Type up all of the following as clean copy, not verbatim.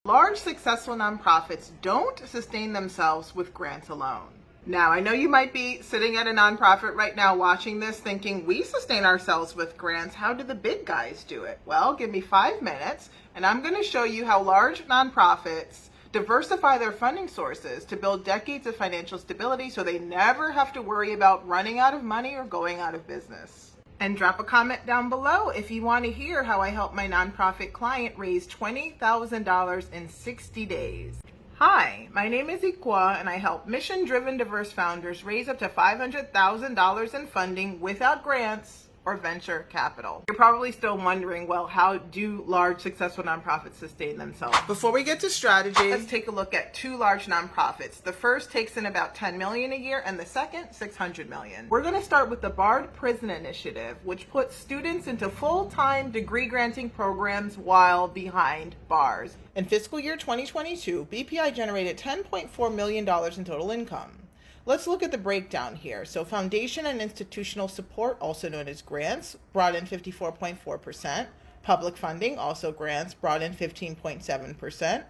Large, successful nonprofits don't sustain themselves with grants alone. Now, I know you might be sitting at a nonprofit right now watching this thinking, we sustain ourselves with grants. How do the big guys do it? Well, give me 5 minutes and I'm going to show you how large nonprofits diversify their funding sources to build decades of financial stability so they never have to worry about running out of money or going out of business. And drop a comment down below if you want to hear how I help my nonprofit client raise $20,000 in 60 days. Hi, my name is Ikwa and I help mission-driven diverse founders raise up to $500,000 in funding without grants or venture capital. You're probably still wondering, well, how do large successful nonprofits sustain themselves? Before we get to strategy, let's take a look at two large nonprofits. The first takes in about $10 million a year and the second $600 million. We're going to start with the Bard Prison Initiative, which puts students into full-time degree granting programs while behind bars. In fiscal year 2022, BPI generated $10.4 million in total income. Let's look at the breakdown here. So foundation and institutional support, also known as grants, brought in 54.4%. Public funding, also grants, brought in 15.7%.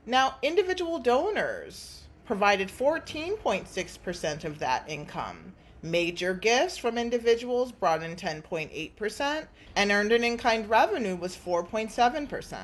Now, individual donors provided 14.6% of that income. Major gifts from individuals brought in 10.8%, and earned and in-kind revenue was 4.7%.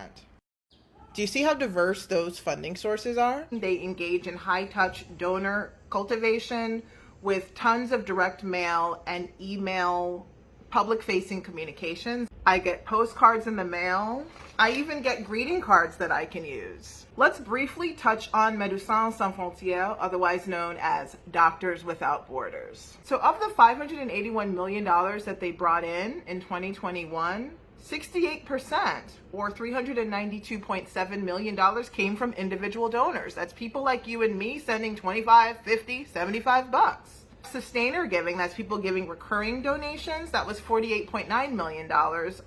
Do you see how diverse those funding sources are? They engage in high-touch donor cultivation with tons of direct mail and email public-facing communications. I get postcards in the mail. I even get greeting cards that I can use. Let's briefly touch on Médecins Sans Frontières, otherwise known as Doctors Without Borders. So of the $581 million that they brought in 2021, 68%, or $392.7 million, came from individual donors. That's people like you and me sending 25, 50, 75 bucks. Sustainer giving, that's people giving recurring donations, that was $48.9 million,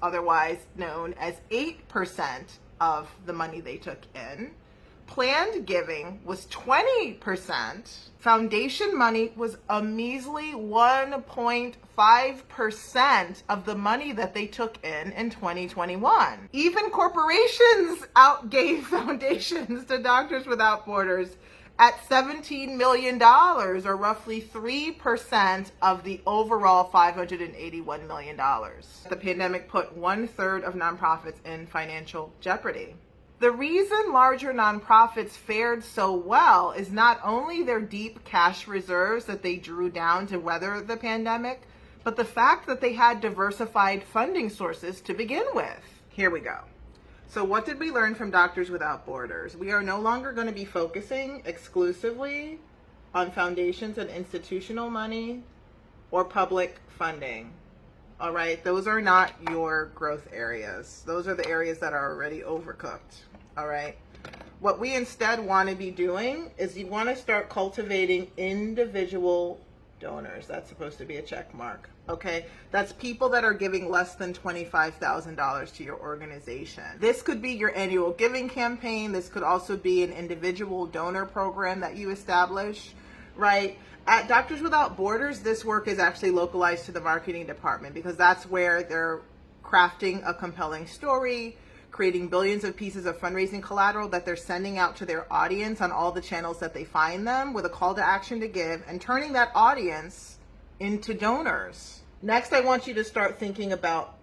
otherwise known as 8% of the money they took in. Planned giving was 20%. Foundation money was a measly 1.5% of the money that they took in 2021. Even corporations outgave foundations to Doctors Without Borders at $17 million, or roughly 3% of the overall $581 million. The pandemic put 1/3 of nonprofits in financial jeopardy. The reason larger nonprofits fared so well is not only their deep cash reserves that they drew down to weather the pandemic, but the fact that they had diversified funding sources to begin with. Here we go. So what did we learn from Doctors Without Borders? We are no longer going to be focusing exclusively on foundations and institutional money or public funding. All right, those are not your growth areas. Those are the areas that are already overcooked. All right. What we instead want to be doing is you want to start cultivating individual donors. That's supposed to be a check mark. Okay. That's people that are giving less than $25,000 to your organization. This could be your annual giving campaign. This could also be an individual donor program that you establish, right? At Doctors Without Borders, this work is actually localized to the marketing department because that's where they're crafting a compelling story, creating billions of pieces of fundraising collateral that they're sending out to their audience on all the channels that they find them with a call to action to give, and turning that audience into donors. Next, I want you to start thinking about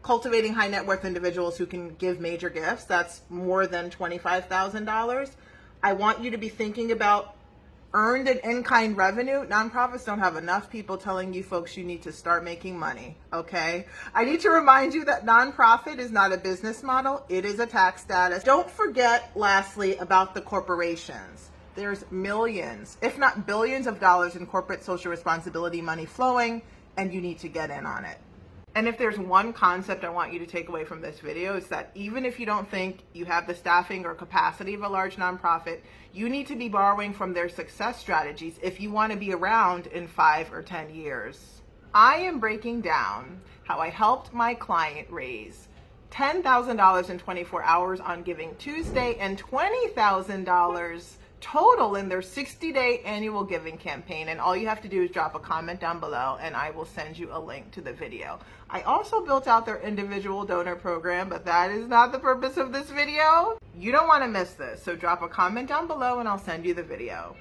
cultivating high net worth individuals who can give major gifts. That's more than $25,000. I want you to be thinking about earned and in-kind revenue. Nonprofits don't have enough people telling you folks you need to start making money, okay? I need to remind you that nonprofit is not a business model. It is a tax status. Don't forget, lastly, about the corporations. There's millions, if not billions of dollars in corporate social responsibility money flowing, and you need to get in on it. And if there's one concept I want you to take away from this video, it's that even if you don't think you have the staffing or capacity of a large nonprofit, you need to be borrowing from their success strategies if you want to be around in 5 or 10 years. I am breaking down how I helped my client raise $10,000 in 24 hours on Giving Tuesday and $20,000 total in their 60-day annual giving campaign. And all you have to do is drop a comment down below and I will send you a link to the video. I also built out their individual donor program, but that is not the purpose of this video. You don't want to miss this, so drop a comment down below and I'll send you the video.